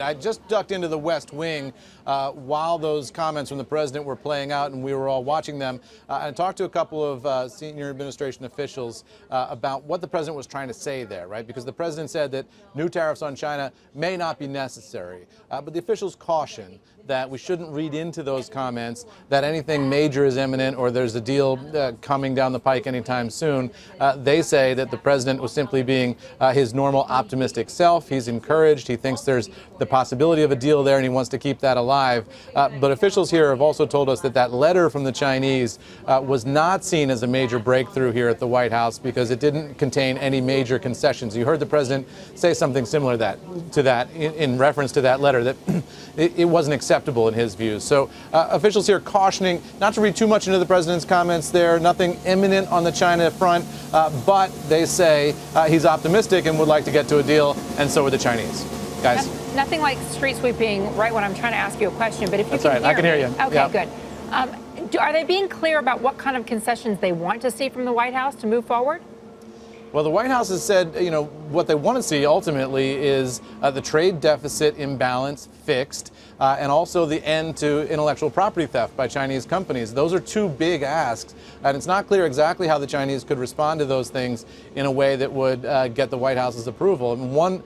I just ducked into the West Wing while those comments from the president were playing out, and we were all watching them. I talked to a couple of senior administration officials about what the president was trying to say there, right? Because the president said that new tariffs on China may not be necessary. But the officials caution that we shouldn't read into those comments that anything major is imminent or there's a deal coming down the pike anytime soon. They say that the president was simply being his normal optimistic self. He's encouraged. He thinks there's the possibility of a deal there, and he wants to keep that alive. But officials here have also told us that that letter from the Chinese was not seen as a major breakthrough here at the White House because it didn't contain any major concessions. You heard the president say something similar to that in reference to that letter, that it wasn't acceptable in his views. So officials here cautioning not to read too much into the president's comments there, nothing imminent on the China front, but they say he's optimistic and would like to get to a deal, and so are the Chinese. Guys. Nothing like street sweeping right when I'm trying to ask you a question, but if you That's right. I can hear you. Okay, yeah. Good. Are they being clear about what kind of concessions they want to see from the White House to move forward? Well, the White House has said, you know, what they want to see ultimately is the trade deficit imbalance fixed and also the end to intellectual property theft by Chinese companies. Those are two big asks, and it's not clear exactly how the Chinese could respond to those things in a way that would get the White House's approval. And one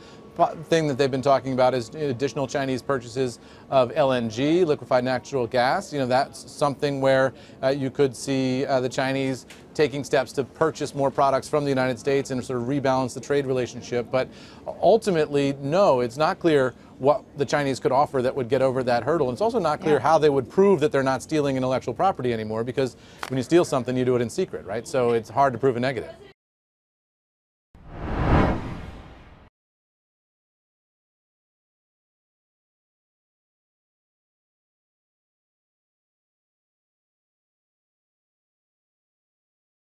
thing that they've been talking about is additional Chinese purchases of LNG, liquefied natural gas. You know, that's something where you could see the Chinese taking steps to purchase more products from the United States and sort of rebalance the trade relationship. But ultimately, no, it's not clear what the Chinese could offer that would get over that hurdle. And it's also not clear how they would prove that they're not stealing intellectual property anymore, because when you steal something, you do it in secret, right? So it's hard to prove a negative.